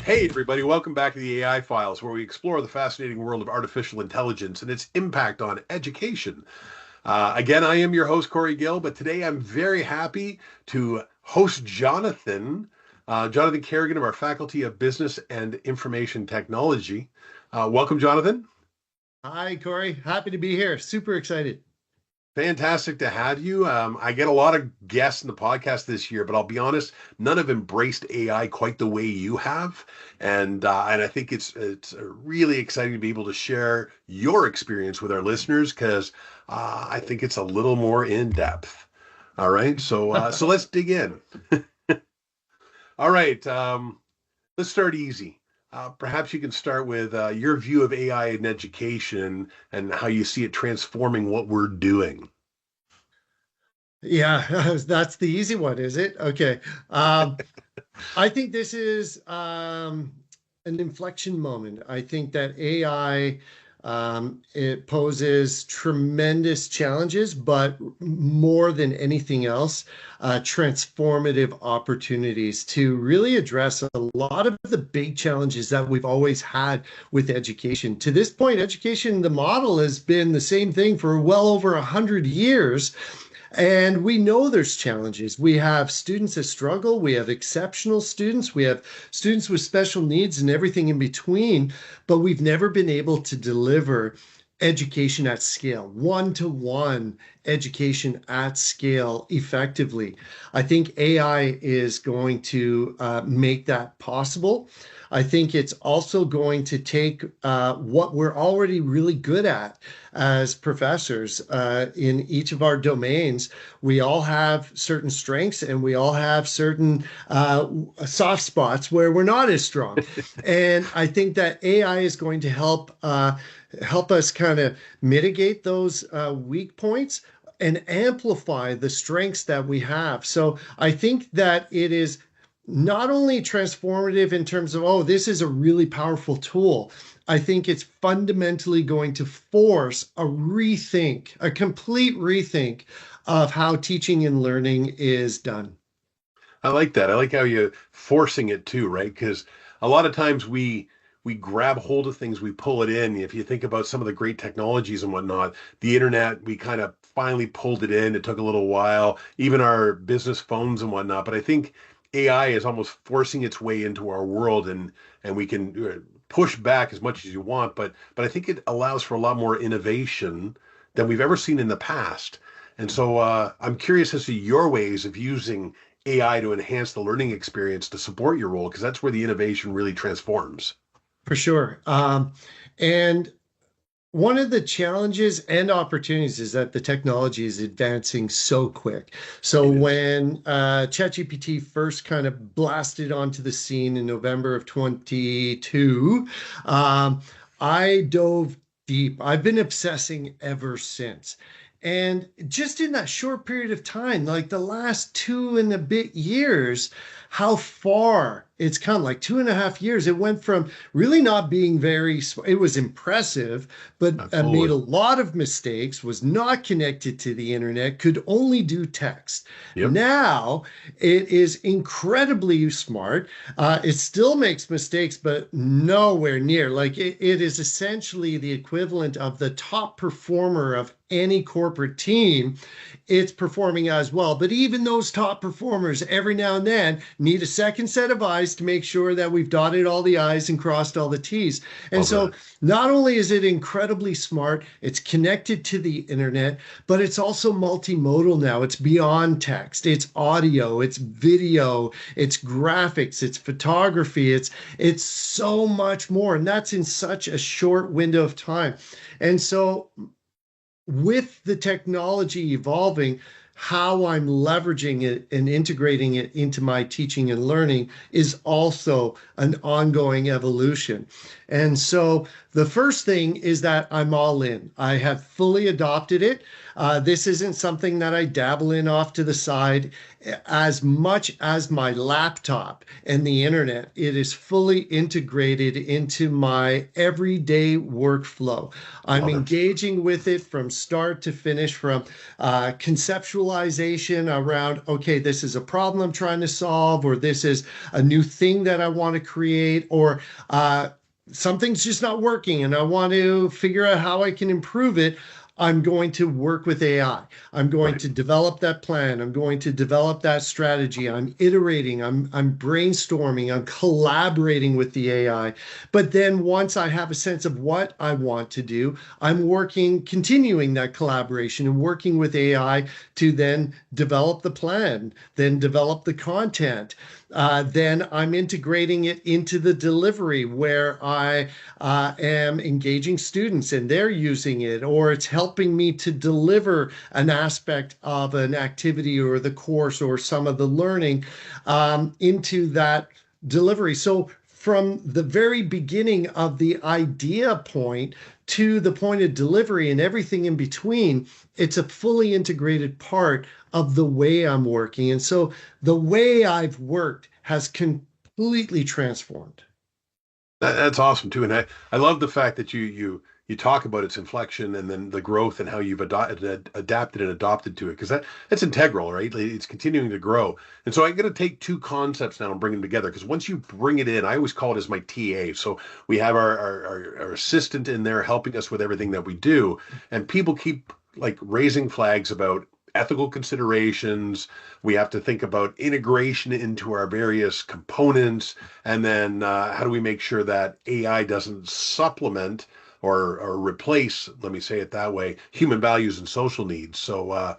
Hey, everybody, welcome back to the AI Files, where we explore the fascinating world of artificial intelligence and its impact on education. Again, I am your host, Corey Gill, but today I'm very happy to host Jonathan Carrigan of our Faculty of Business and Information Technology. Welcome, Jonathan. Hi, Corey. Happy to be here. Super excited. Fantastic to have you. I get a lot of guests in the podcast this year, but I'll be honest, none have embraced AI quite the way you have, and I think it's really exciting to be able to share your experience with our listeners because I think it's a little more in depth. All right, so let's dig in. All right, let's start easy. Perhaps you can start with your view of AI in education and how you see it transforming what we're doing. Yeah, that's the easy one, is it? Okay. Um, I think this is an inflection moment. I think that AI it poses tremendous challenges, but more than anything else, transformative opportunities to really address a lot of the big challenges that we've always had with education. To this point, education, the model has been the same thing for well over 100 years. And we know there's challenges. We have students that struggle. We have exceptional students. We have students with special needs and everything in between. But we've never been able to deliver education at scale, one-to-one education at scale effectively. I think AI is going to make that possible. I think it's also going to take what we're already really good at as professors in each of our domains. We all have certain strengths and we all have certain soft spots where we're not as strong. And I think that AI is going to help us kind of mitigate those weak points and amplify the strengths that we have. So I think that it is not only transformative in terms of, oh, this is a really powerful tool. I think it's fundamentally going to force a rethink, a complete rethink of how teaching and learning is done. I like that. I like how you forcing it too, right? Because a lot of times we grab hold of things, we pull it in. If you think about some of the great technologies and whatnot, the internet, we kind of finally pulled it in. It took a little while, even our business phones and whatnot. But I think AI is almost forcing its way into our world, and we can push back as much as you want. But I think it allows for a lot more innovation than we've ever seen in the past. And so I'm curious as to your ways of using AI to enhance the learning experience to support your role, because that's where the innovation really transforms. For sure. And one of the challenges and opportunities is that the technology is advancing so quick. So It is. when ChatGPT first kind of blasted onto the scene in November of 22, I dove deep. I've been obsessing ever since. And just in that short period of time, like the last 2 and a bit years, how far it's come, like 2.5 years, it went from really not being it was impressive, but made a Absolutely. lot of mistakes, was not connected to the internet, could only do text. Yep. Now it is incredibly smart. It still makes mistakes, but nowhere near. Like it is essentially the equivalent of the top performer of any corporate team. It's performing as well. But even those top performers, every now and then, need a second set of eyes to make sure that we've dotted all the I's and crossed all the T's. And Love so that. not only is it incredibly smart, it's connected to the internet, but it's also multimodal now. It's beyond text, it's audio, it's video, it's graphics, it's photography, it's so much more. And that's in such a short window of time. And so with the technology evolving, how I'm leveraging it and integrating it into my teaching and learning is also an ongoing evolution. And so the first thing is that I'm all in. I have fully adopted it. This isn't something that I dabble in off to the side. As much as my laptop and the internet, it is fully integrated into my everyday workflow. I'm Love it. engaging with it from start to finish, from conceptualization conceptualization around, okay, this is a problem I'm trying to solve, or this is a new thing that I want to create, or something's just not working and I want to figure out how I can improve it. I'm going to work with AI. I'm going Right. to develop that plan. I'm going to develop that strategy. I'm iterating. I'm brainstorming. I'm collaborating with the AI. But then once I have a sense of what I want to do, I'm working, continuing that collaboration and working with AI to then develop the plan, then develop the content. Then I'm integrating it into the delivery where I am engaging students and they're using it, or it's helping me to deliver an aspect of an activity or the course or some of the learning into that delivery. So from the very beginning of the idea point to the point of delivery and everything in between, it's a fully integrated part of the way I'm working. And so the way I've worked has completely transformed. That's awesome too, and I love the fact that you talk about its inflection and then the growth and how you've adapted and adopted to it, because that's integral, right? Like, it's continuing to grow. And so I'm going to take two concepts now and bring them together, because once you bring it in, I always call it as my TA. So we have our assistant in there helping us with everything that we do, and people keep like raising flags about ethical considerations. We have to think about integration into our various components, and then how do we make sure that AI doesn't supplement or replace, let me say it that way, human values and social needs. So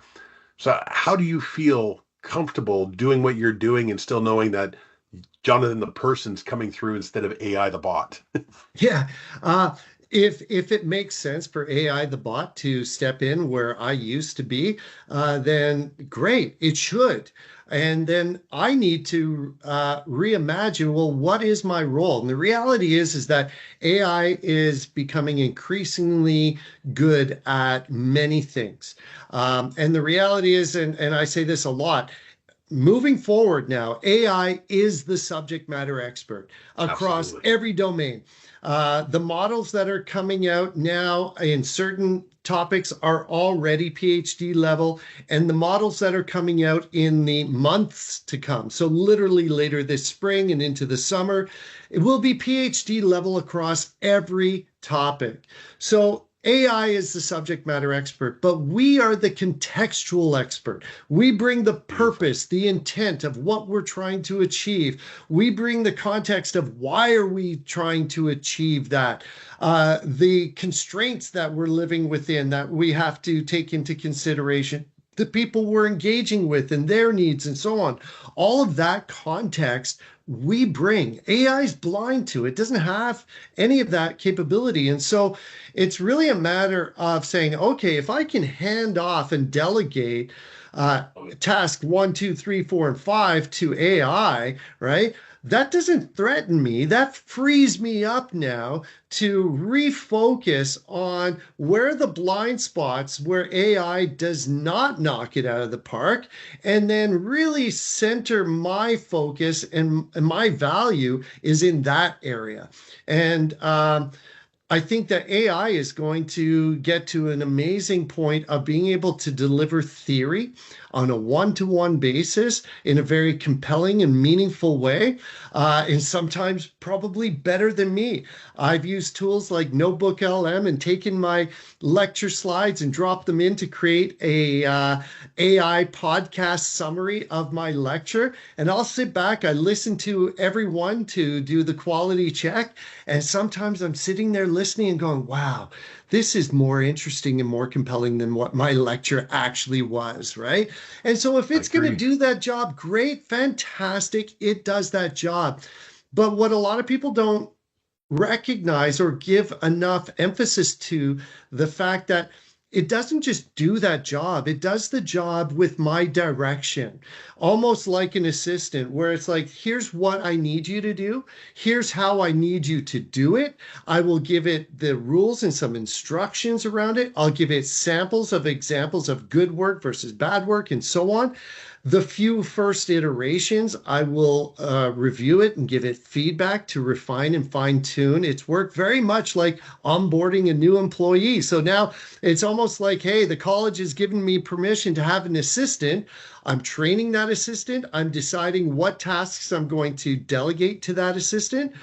how do you feel comfortable doing what you're doing and still knowing that Jonathan the person's coming through instead of AI the bot? Yeah. Uh, if it makes sense for AI the bot to step in where I used to be, then great, it should. And then I need to reimagine, well, what is my role? And the reality is that AI is becoming increasingly good at many things. And the reality is, and I say this a lot, moving forward now, AI is the subject matter expert across Absolutely. every domain. The models that are coming out now in certain topics are already PhD level, and the models that are coming out in the months to come, so literally later this spring and into the summer, it will be PhD level across every topic. So AI is the subject matter expert, but we are the contextual expert. We bring the Beautiful. purpose, the intent of what we're trying to achieve. We bring the context of why are we trying to achieve that, the constraints that we're living within that we have to take into consideration, the people we're engaging with and their needs and so on. All of that context we bring. AI is blind to it, doesn't have any of that capability. And so it's really a matter of saying, okay, if I can hand off and delegate task one, two, three, four, and five to AI, right? That doesn't threaten me. That frees me up now to refocus on where the blind spots where AI does not knock it out of the park, and then really center my focus and my value is in that area. And I think that AI is going to get to an amazing point of being able to deliver theory on a one-to-one basis in a very compelling and meaningful way, and sometimes probably better than me. I've used tools like Notebook LM and taken my lecture slides and dropped them in to create a AI podcast summary of my lecture. And I'll sit back, I listen to everyone to do the quality check, and sometimes I'm sitting there listening and going, wow, this is more interesting and more compelling than what my lecture actually was, right? And so if I it's going to agree. do that job, great, fantastic, it does that job. But what a lot of people don't recognize or give enough emphasis to the fact that it doesn't just do that job, it does the job with my direction, almost like an assistant, where it's like, here's what I need you to do, here's how I need you to do it. I will give it the rules and some instructions around it. I'll give it samples of examples of good work versus bad work and so on. The few first iterations, I will review it and give it feedback to refine and fine tune its work, very much like onboarding a new employee. So now it's almost almost like, hey, the college has given me permission to have an assistant. I'm training that assistant. I'm deciding what tasks I'm going to delegate to that assistant.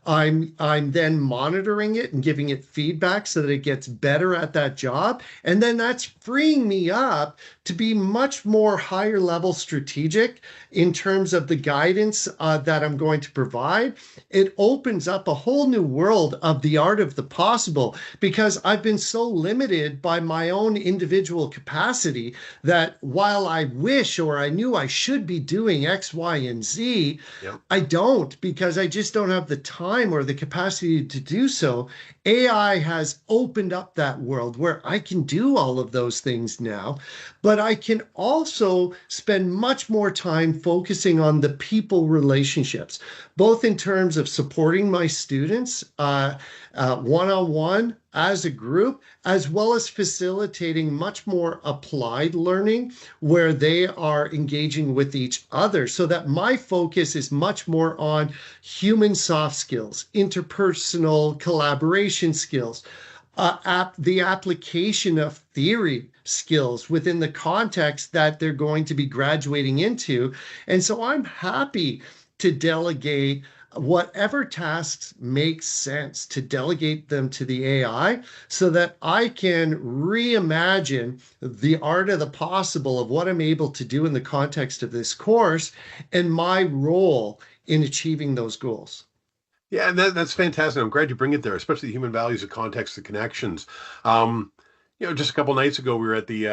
I'm then monitoring it and giving it feedback so that it gets better at that job. And then that's freeing me up to be much more higher level strategic in terms of the guidance that I'm going to provide. It opens up a whole new world of the art of the possible because I've been so limited by my own individual capacity that while I wish or I knew I should be doing X, Y, and Z, Yep. I don't because I just don't have the time or the capacity to do so. AI has opened up that world where I can do all of those things now, but I can also spend much more time focusing on the people relationships, both in terms of supporting my students one-on-one as a group, as well as facilitating much more applied learning where they are engaging with each other so that my focus is much more on human soft skills, interpersonal collaboration skills, the application of theory skills within the context that they're going to be graduating into. And so I'm happy to delegate whatever tasks make sense to delegate them to the AI so that I can reimagine the art of the possible of what I'm able to do in the context of this course and my role in achieving those goals. Yeah, and that's fantastic. I'm glad you bring it there, especially the human values, the context, the connections. Um, just a couple nights ago, we were at the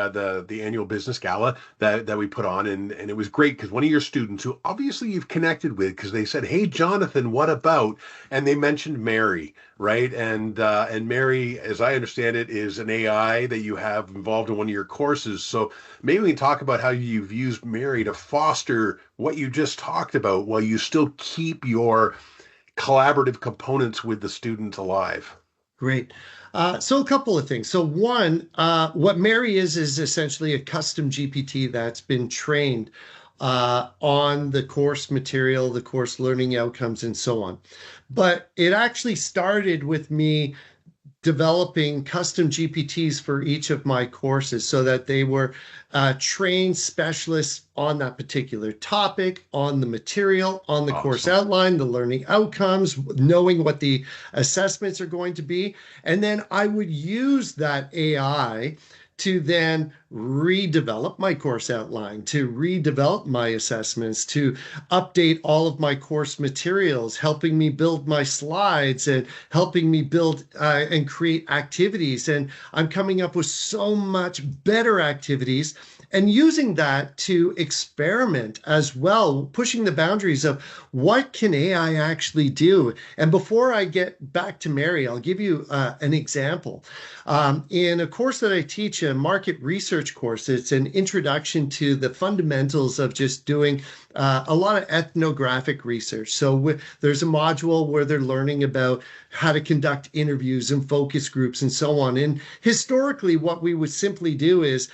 annual business gala that we put on, and it was great because one of your students, who obviously you've connected with, because they said, "Hey, Jonathan, what about?" And they mentioned Mary, right? And Mary, as I understand it, is an AI that you have involved in one of your courses. So maybe we can talk about how you've used Mary to foster what you just talked about, while you still keep your collaborative components with the students alive. Great. So a couple of things. So one, what Mary is essentially a custom GPT that's been trained on the course material, the course learning outcomes, and so on. But it actually started with me developing custom GPTs for each of my courses so that they were trained specialists on that particular topic, on the material, on the course Awesome. outline, the learning outcomes, knowing what the assessments are going to be. And then I would use that AI to then redevelop my course outline, to redevelop my assessments, to update all of my course materials, helping me build my slides and helping me build and create activities. And I'm coming up with so much better activities and using that to experiment as well, pushing the boundaries of what can AI actually do. And before I get back to Mary, I'll give you an example. In a course that I teach, a market research course, it's an introduction to the fundamentals of just doing a lot of ethnographic research. So there's a module where they're learning about how to conduct interviews and focus groups and so on. And historically, what we would simply do is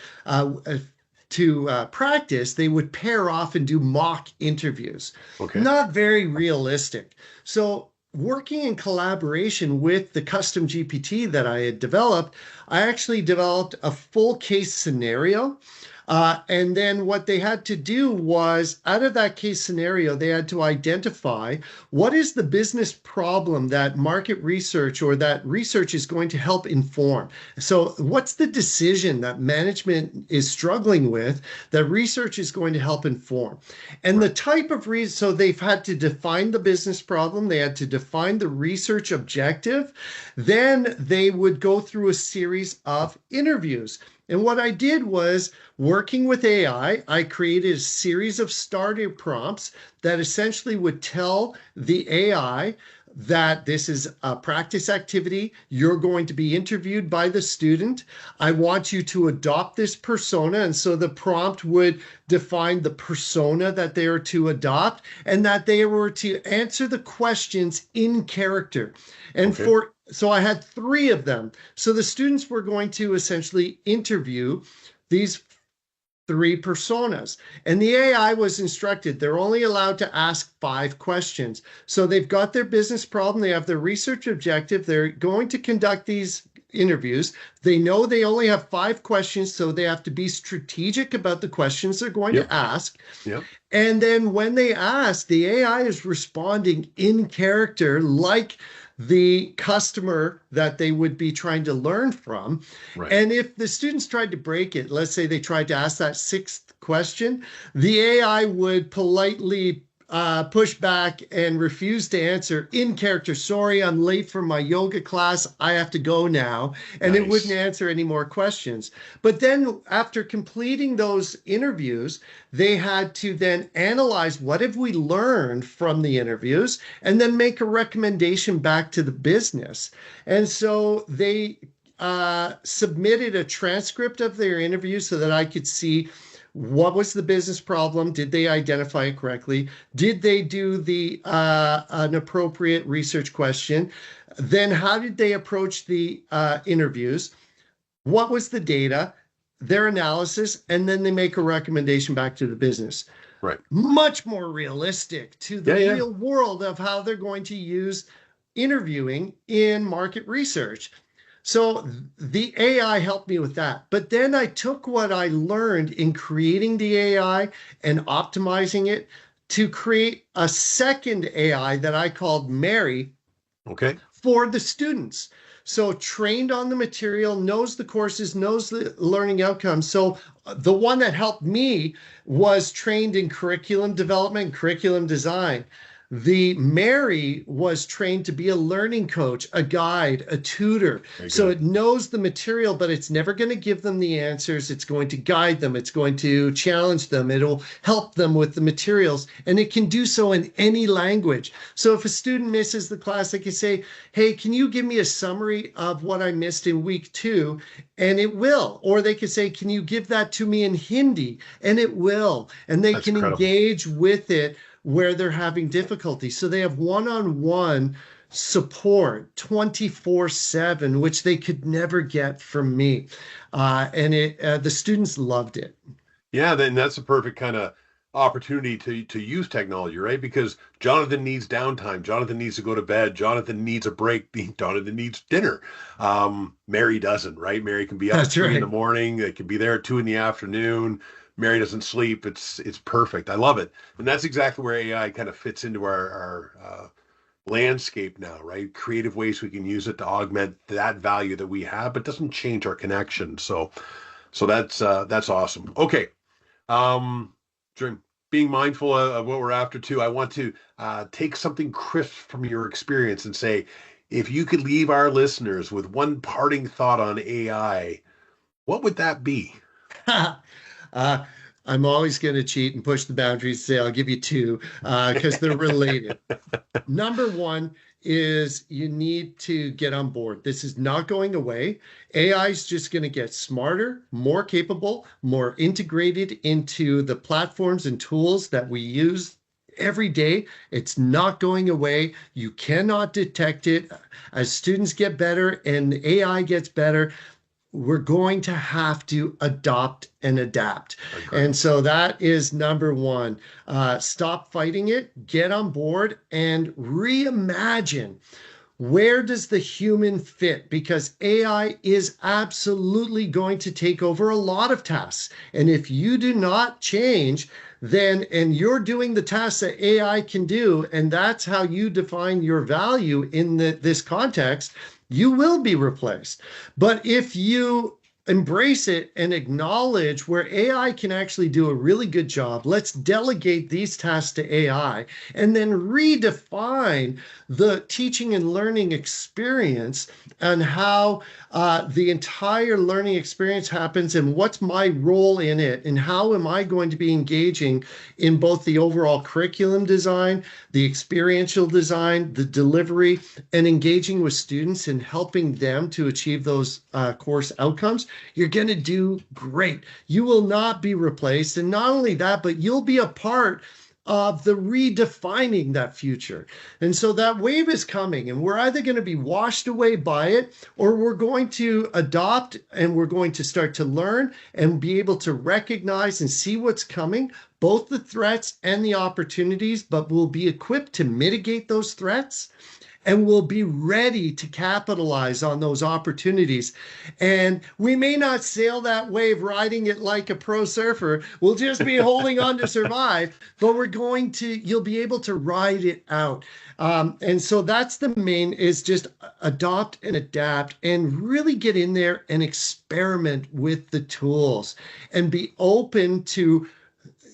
to practice, they would pair off and do mock interviews. Okay. Not very realistic. So working in collaboration with the custom GPT that I had developed, I actually developed a full case scenario. And then what they had to do was, out of that case scenario, they had to identify what is the business problem that market research or that research is going to help inform. So what's the decision that management is struggling with that research is going to help inform? And the type of reason, so they've had to define the business problem, they had to define the research objective, then they would go through a series of interviews. And what I did was, working with AI, I created a series of starter prompts that essentially would tell the AI that this is a practice activity. You're going to be interviewed by the student. I want you to adopt this persona. And so the prompt would define the persona that they are to adopt and that they were to answer the questions in character. And Okay. so I had three of them. So the students were going to essentially interview these three personas. And the AI was instructed they're only allowed to ask 5 questions. So they've got their business problem, they have their research objective, they're going to conduct these interviews. They know they only have 5 questions, so they have to be strategic about the questions they're going Yep. to ask. Yep. And then when they ask, the AI is responding in character like the customer that they would be trying to learn from. Right. And if the students tried to break it, let's say they tried to ask that 6th question, the AI would politely push back and refuse to answer in character. Sorry, I'm late for my yoga class. I have to go now. And it wouldn't Nice. answer any more questions. But then after completing those interviews, they had to then analyze what have we learned from the interviews and then make a recommendation back to the business. And so they submitted a transcript of their interview so that I could see what was the business problem? Did they identify it correctly? Did they do the an appropriate research question? Then how did they approach the interviews? What was the data, their analysis, and then they make a recommendation back to the business. Right. Much more realistic to the Yeah. Yeah. real world of how they're going to use interviewing in market research. So the AI helped me with that. But then I took what I learned in creating the AI and optimizing it to create a second AI that I called Mary Okay. for the students. So trained on the material, knows the courses, knows the learning outcomes. So the one that helped me was trained in curriculum development and curriculum design. The Mary was trained to be a learning coach, a guide, a tutor. Very So good. it knows the material, but it's never going to give them the answers. It's going to guide them. It's going to challenge them. It'll help them with the materials. And it can do so in any language. So if a student misses the class, they can say, hey, can you give me a summary of what I missed in week 2? And it will. Or they could say, can you give that to me in Hindi? And it will. And they That's can incredible. engage with it where they're having difficulty. So they have one-on-one support 24/7, which they could never get from me. And the students loved it. Yeah, then that's a perfect kind of opportunity to use technology, right? Because Jonathan needs downtime. Jonathan needs to go to bed. Jonathan needs a break. Jonathan needs dinner. Mary doesn't, right? Mary can be up at That's 3 in the right. morning. It can be there at 2 in the afternoon. Mary doesn't sleep. It's perfect. I love it, and that's exactly where AI kind of fits into our landscape now, right? Creative ways we can use it to augment that value that we have, but doesn't change our connection. So that's awesome. Okay. Um, Dream, being mindful of what we're after too, I want to take something crisp from your experience and say, if you could leave our listeners with one parting thought on AI, what would that be? uh, I'm always going to cheat and push the boundaries. Say I'll give you two because they're related. Number one is you need to get on board. This is not going away. AI is just going to get smarter, more capable, more integrated into the platforms and tools that we use every day. It's not going away. You cannot detect it. As students get better and AI gets better, we're going to have to adopt and adapt. Agreed. And so that is number one. Stop fighting it, get on board, and reimagine where does the human fit? Because AI is absolutely going to take over a lot of tasks. And if you do not change, then, and you're doing the tasks that AI can do, and that's how you define your value in this context, you will be replaced. But if you embrace it and acknowledge where AI can actually do a really good job, let's delegate these tasks to AI and then redefine the teaching and learning experience and how the entire learning experience happens and what's my role in it and how am I going to be engaging in both the overall curriculum design, the experiential design, the delivery, and engaging with students and helping them to achieve those course outcomes, you're going to do great. You will not be replaced. And not only that, but you'll be a part of the redefining that future. And so that wave is coming, and we're either going to be washed away by it or we're going to adopt and we're going to start to learn and be able to recognize and see what's coming, both the threats and the opportunities, but we'll be equipped to mitigate those threats and we'll be ready to capitalize on those opportunities. And we may not sail that wave riding it like a pro surfer. We'll just be holding on to survive, but you'll be able to ride it out. And so that's the main is just adopt and adapt and really get in there and experiment with the tools and be open to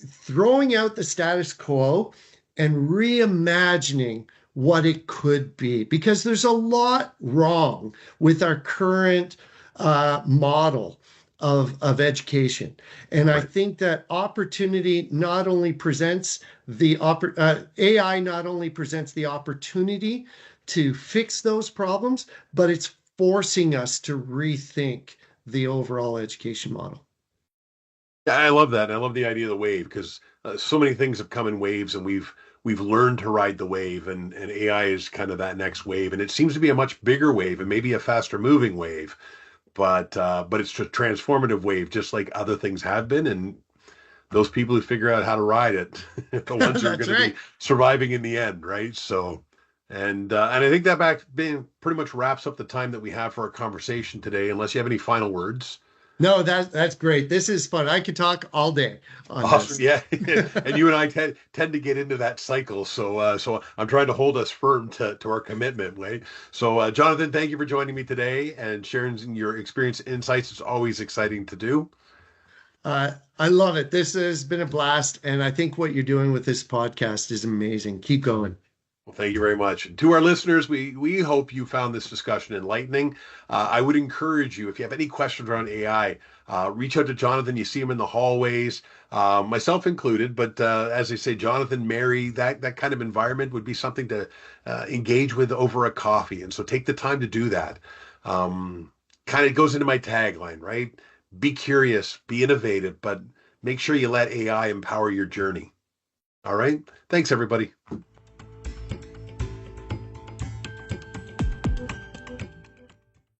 throwing out the status quo and reimagining what it could be, because there's a lot wrong with our current model of education. And I Right. think that opportunity not only presents AI not only presents the opportunity to fix those problems, but it's forcing us to rethink the overall education model. Yeah, I love that. I love the idea of the wave because so many things have come in waves, and we've learned to ride the wave, and AI is kind of that next wave, and it seems to be a much bigger wave and maybe a faster moving wave, but it's a transformative wave, just like other things have been, and those people who figure out how to ride it, the ones who are That's going to be right. surviving in the end, right? So, and I think that back being pretty much wraps up the time that we have for our conversation today. Unless you have any final words. No, that's great. This is fun. I could talk all day on Awesome, this. yeah. And you and I tend to get into that cycle, so I'm trying to hold us firm to our commitment, right? So, Jonathan, thank you for joining me today and sharing your experience and insights. It's always exciting to do. I love it. This has been a blast, and I think what you're doing with this podcast is amazing. Keep going. Well, thank you very much. And to our listeners, we hope you found this discussion enlightening. I would encourage you, if you have any questions around AI, reach out to Jonathan. You see him in the hallways, myself included. But as I say, Jonathan, Mary, that kind of environment would be something to engage with over a coffee. And so take the time to do that. Kind of goes into my tagline, right? Be curious, be innovative, but make sure you let AI empower your journey. All right. Thanks, everybody.